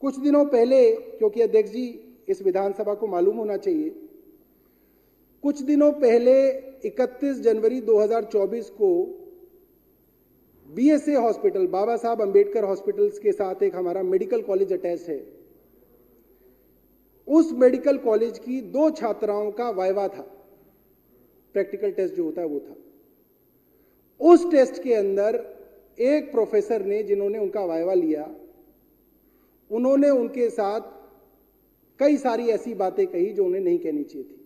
कुछ दिनों पहले, क्योंकि अध्यक्ष जी इस विधानसभा को मालूम होना चाहिए, कुछ दिनों पहले 31 जनवरी 2024 को बीएसए हॉस्पिटल, बाबा साहब अंबेडकर हॉस्पिटल्स के साथ एक हमारा मेडिकल कॉलेज अटैच है। उस मेडिकल कॉलेज की 2 छात्राओं का वाइवा था, प्रैक्टिकल टेस्ट जो होता है वो था। उस टेस्ट के अंदर एक प्रोफेसर ने, जिन्होंने उनका वाइवा लिया, उन्होंने उनके साथ कई सारी ऐसी बातें कही जो उन्हें नहीं कहनी चाहिए थी।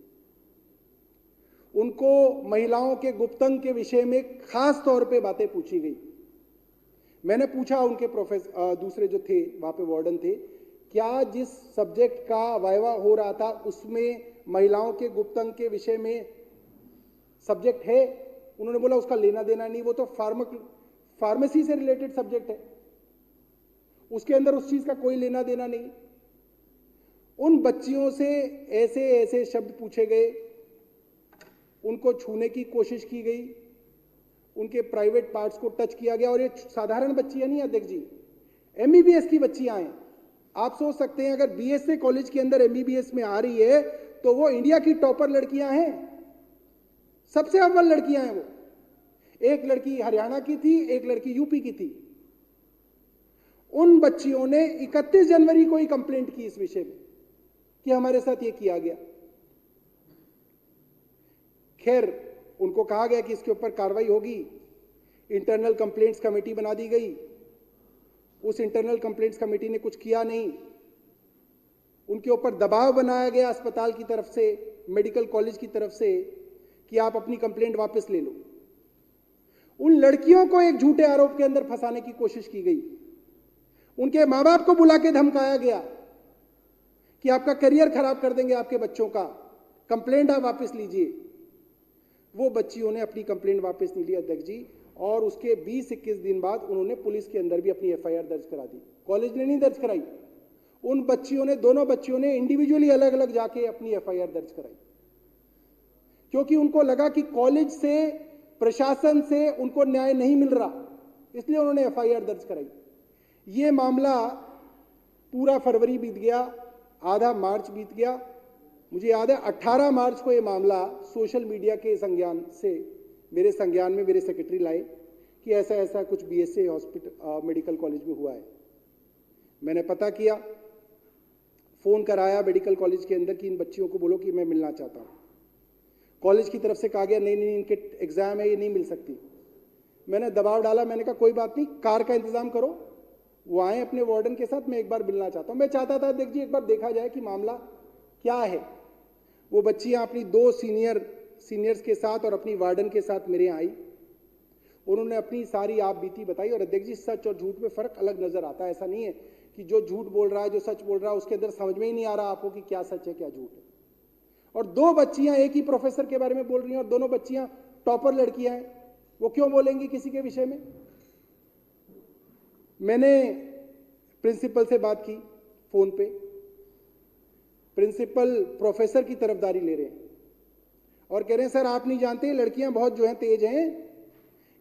उनको महिलाओं के गुप्तांग के विषय में खास तौर पे बातें पूछी गई। मैंने पूछा उनके प्रोफेसर, दूसरे जो थे वहां पे वार्डन थे, क्या जिस सब्जेक्ट का वाइवा हो रहा था उसमें महिलाओं के गुप्तांग के विषय में सब्जेक्ट है? उन्होंने बोला उसका लेना देना नहीं, वो तो फार्मेसी से रिलेटेड सब्जेक्ट है, उसके अंदर उस चीज का कोई लेना देना नहीं। उन बच्चियों से ऐसे ऐसे शब्द पूछे गए, उनको छूने की कोशिश की गई, उनके प्राइवेट पार्ट्स को टच किया गया। और ये साधारण बच्चियां नहीं अध्यक्ष जी, एमबीबीएस की बच्चियां हैं। आप सोच सकते हैं अगर बीएसए कॉलेज के अंदर एमबीबीएस में आ रही है तो वो इंडिया की टॉपर लड़कियां हैं, सबसे अव्वल लड़कियां हैं वो। एक लड़की हरियाणा की थी, एक लड़की यूपी की थी। उन बच्चियों ने 31 जनवरी को ही कंप्लेंट की इस विषय में कि हमारे साथ ये किया गया। खैर, उनको कहा गया कि इसके ऊपर कार्रवाई होगी। इंटरनल कंप्लेंट्स कमेटी बना दी गई। उस इंटरनल कंप्लेंट्स कमेटी ने कुछ किया नहीं। उनके ऊपर दबाव बनाया गया अस्पताल की तरफ से, मेडिकल कॉलेज की तरफ से, कि आप अपनी कंप्लेंट वापस ले लो। उन लड़कियों को एक झूठे आरोप के अंदर फंसाने की कोशिश की गई। उनके मां बाप को बुला के धमकाया गया कि आपका करियर खराब कर देंगे आपके बच्चों का, कंप्लेंट आप वापस लीजिए। वो बच्चियों ने अपनी कंप्लेंट वापस नहीं ली अध्यक्ष जी, और उसके 20-21 दिन बाद उन्होंने पुलिस के अंदर भी अपनी एफआईआर दर्ज करा दी। कॉलेज ने नहीं दर्ज कराई, उन बच्चियों ने, दोनों बच्चियों ने इंडिविजुअली अलग अलग जाके अपनी एफआईआर दर्ज कराई, क्योंकि उनको लगा कि कॉलेज से, प्रशासन से उनको न्याय नहीं मिल रहा, इसलिए उन्होंने एफआईआर दर्ज कराई। ये मामला पूरा फरवरी बीत गया, आधा मार्च बीत गया। मुझे याद है 18 मार्च को ये मामला सोशल मीडिया के संज्ञान से मेरे संज्ञान में मेरे सेक्रेटरी लाए कि ऐसा ऐसा कुछ बीएसए हॉस्पिटल मेडिकल कॉलेज में हुआ है। मैंने पता किया, फोन कराया मेडिकल कॉलेज के अंदर कि इन बच्चियों को बोलो कि मैं मिलना चाहता हूं। कॉलेज की तरफ से कहा गया नहीं नहीं, इनके एग्जाम है, ये नहीं मिल सकती। मैंने दबाव डाला, मैंने कहा कोई बात नहीं, कार का इंतजाम करो, वो आए अपने वार्डन के साथ, मैं एक बार मिलना चाहता हूं। मैं चाहता था अध्यक्ष जी एक बार देखा जाए कि मामला क्या है। वो बच्चियां अपनी 2 सीनियर्स के साथ और अपनी वार्डन के साथ मेरे यहाँ आई। उन्होंने अपनी सारी आप बीती बताई। और अध्यक्ष जी, सच और झूठ में फर्क अलग नजर आता है। ऐसा नहीं है कि जो झूठ बोल रहा है, जो सच बोल रहा है, उसके अंदर समझ में ही नहीं आ रहा आपको कि क्या सच है क्या झूठ है। और 2 बच्चियां एक ही प्रोफेसर के बारे में बोल रही हैं, और दोनों बच्चियां टॉपर लड़कियां हैं, वो क्यों बोलेंगी किसी के विषय में? मैंने प्रिंसिपल से बात की फोन पे। प्रिंसिपल प्रोफेसर की तरफदारी ले रहे हैं और कह रहे हैं सर आप नहीं जानते, लड़कियां बहुत जो है तेज हैं,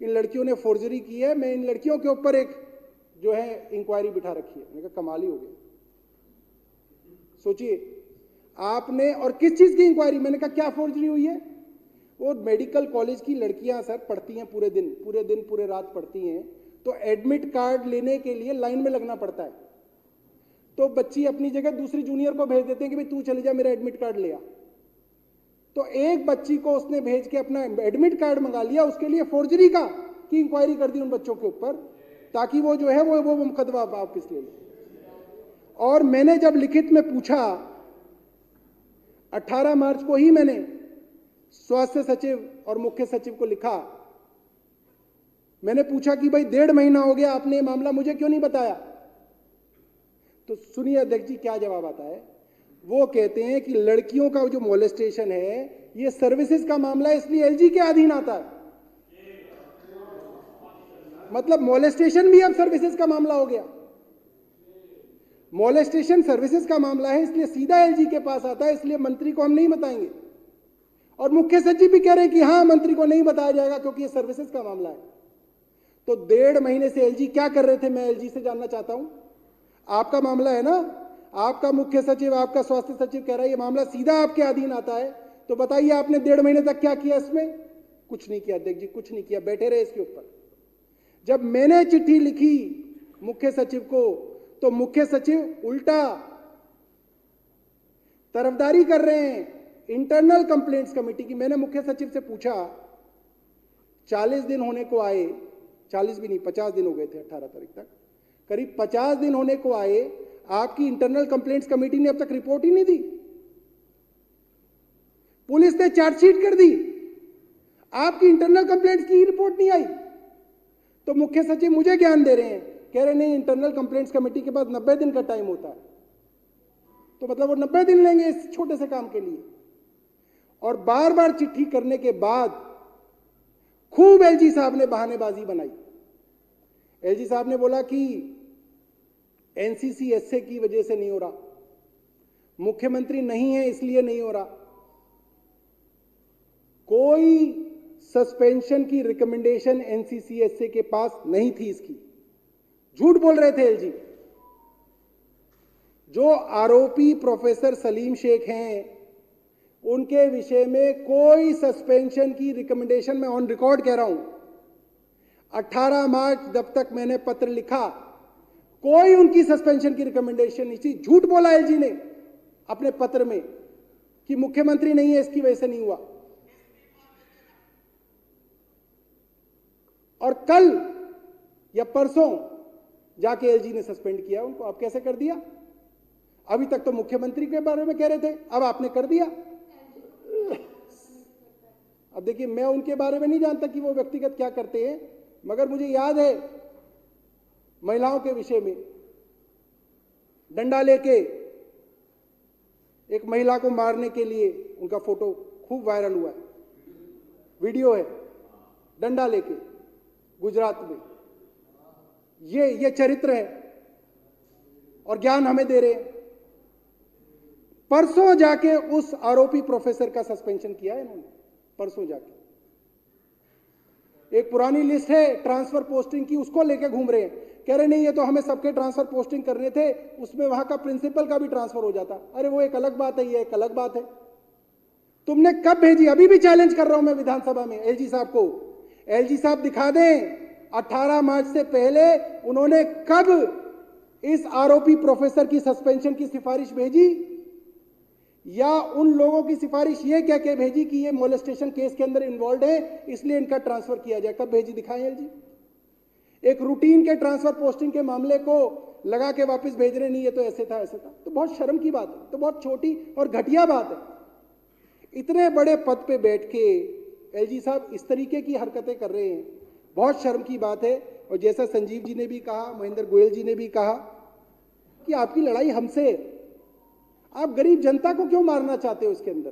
इन लड़कियों ने फोर्जरी की है, मैं इन लड़कियों के ऊपर एक जो है इंक्वायरी बिठा रखी है। मैंने कहा कमाल ही हो गया। सोचिए आपने, और किस चीज की इंक्वायरी? मैंने कहा क्या फोर्जरी हुई है? वो मेडिकल कॉलेज की लड़कियां सर पढ़ती हैं, पूरे दिन पूरे रात पढ़ती हैं, तो एडमिट कार्ड लेने के लिए लाइन में लगना पड़ता है। तो बच्ची अपनी जगह दूसरी जूनियर को भेज देते हैं कि भाई तू चले जा, मेरा एडमिट कार्ड ले आ। तो एक बच्ची को उसने भेज के अपना एडमिट कार्ड मंगा लिया, उसके लिए फोर्जरी की इंक्वायरी कर दी उन बच्चों के ऊपर, ताकि वो जो है वो मुकदमा वापस ले ले। और मैंने जब लिखित में पूछा, 18 मार्च को ही मैंने स्वास्थ्य सचिव और मुख्य सचिव को लिखा। मैंने पूछा कि भाई 1.5 महीना हो गया, आपने ये मामला मुझे क्यों नहीं बताया? तो सुनिए अध्यक्ष जी क्या जवाब आता है। वो कहते हैं कि लड़कियों का जो मोलेस्टेशन है ये सर्विसेज का मामला है, इसलिए एलजी के अधीन आता है। मतलब मोलेस्टेशन भी अब सर्विसेज का मामला हो गया। मोलेस्टेशन सर्विसेज का मामला है, इसलिए सीधा एलजी के पास आता है, इसलिए मंत्री को हम नहीं बताएंगे। और मुख्य सचिव भी कह रहे हैं कि हां मंत्री को नहीं बताया जाएगा क्योंकि ये सर्विसेज का मामला है। तो 1.5 महीने से एलजी क्या कर रहे थे, मैं एलजी से जानना चाहता हूं। आपका मामला है ना, आपका मुख्य सचिव, आपका स्वास्थ्य सचिव कह रहा है ये मामला सीधा आपके अधीन आता है, तो बताइए आपने 1.5 महीने तक क्या किया इसमें? कुछ नहीं किया अध्यक्ष जी, कुछ नहीं किया, बैठे रहे इसके ऊपर। जब मैंने चिट्ठी लिखी मुख्य सचिव को, तो मुख्य सचिव उल्टा तरफदारी कर रहे हैं इंटरनल कंप्लेंट्स कमेटी की। मैंने मुख्य सचिव से पूछा, 40 दिन होने को आए, 40 भी नहीं 50 दिन हो गए थे 18 तारीख तक, करीब 50 दिन होने को आए, आपकी इंटरनल कंप्लेंट्स कमेटी ने अब तक रिपोर्ट ही नहीं दी। पुलिस ने चार्जशीट कर दी, आपकी इंटरनल कंप्लेंट्स की रिपोर्ट नहीं आई। तो मुख्य सचिव मुझे ज्ञान दे रहे हैं, कह रहे नहीं इंटरनल कंप्लेंट्स कमेटी के पास 90 दिन का टाइम होता है, तो मतलब वो 90 दिन लेंगे इस छोटे से काम के लिए। और बार बार चिट्ठी करने के बाद खूब एलजी साहब ने बहानेबाजी बनाई। एलजी साहब ने बोला कि एनसीसी एसए की वजह से नहीं हो रहा, मुख्यमंत्री नहीं है इसलिए नहीं हो रहा, कोई सस्पेंशन की रिकमेंडेशन एनसीसी एसए के पास नहीं थी इसकी। झूठ बोल रहे थे एलजी। जो आरोपी प्रोफेसर सलीम शेख हैं उनके विषय में कोई सस्पेंशन की रिकमेंडेशन, मैं ऑन रिकॉर्ड कह रहा हूं, 18 मार्च जब तक मैंने पत्र लिखा कोई उनकी सस्पेंशन की रिकमेंडेशन नहीं थी। झूठ बोला एलजी ने अपने पत्र में कि मुख्यमंत्री नहीं है इसकी वजह से नहीं हुआ। और कल या परसों जाके एलजी ने सस्पेंड किया उनको। अब कैसे कर दिया? अभी तक तो मुख्यमंत्री के बारे में कह रहे थे, अब आपने कर दिया। अब देखिए, मैं उनके बारे में नहीं जानता कि वो व्यक्तिगत क्या करते हैं, मगर मुझे याद है महिलाओं के विषय में डंडा लेके एक महिला को मारने के लिए उनका फोटो खूब वायरल हुआ है, वीडियो है, डंडा लेके गुजरात में। ये चरित्र है और ज्ञान हमें दे रहे हैं। परसों जाके उस आरोपी प्रोफेसर का सस्पेंशन किया है इन्होंने, परसों जाके। एक पुरानी लिस्ट है ट्रांसफर पोस्टिंग की, उसको लेके घूम रहे हैं, कह रहे नहीं ये तो हमें सबके ट्रांसफर पोस्टिंग करने थे, उसमें वहां का प्रिंसिपल का भी ट्रांसफर हो जाता। अरे वो एक अलग बात है, ये एक अलग बात है। तुमने कब भेजी? अभी भी चैलेंज कर रहा हूं मैं विधानसभा में एलजी साहब को। एलजी साहब दिखा दें 18 मार्च से पहले उन्होंने कब इस आरोपी प्रोफेसर की सस्पेंशन की सिफारिश भेजी, या उन लोगों की सिफारिश ये कह के भेजी कि ये मोलेस्टेशन केस के अंदर इन्वॉल्व है इसलिए इनका ट्रांसफर किया जाए। कब भेजी? दिखाएं एलजी। एक रूटीन के ट्रांसफर पोस्टिंग के मामले को लगा के वापस भेज रहे, नहीं ये तो ऐसे था ऐसे था। तो बहुत शर्म की बात है, तो बहुत छोटी और घटिया बात है। इतने बड़े पद पे बैठ के एलजी साहब इस तरीके की हरकतें कर रहे हैं, बहुत शर्म की बात है। और जैसा संजीव जी ने भी कहा, महेंद्र गोयल जी ने भी कहा कि आपकी लड़ाई हमसे, आप गरीब जनता को क्यों मारना चाहते हो इसके अंदर।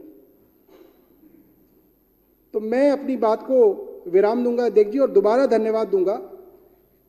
तो मैं अपनी बात को विराम दूंगा अध्यक्ष जी, और दोबारा धन्यवाद दूंगा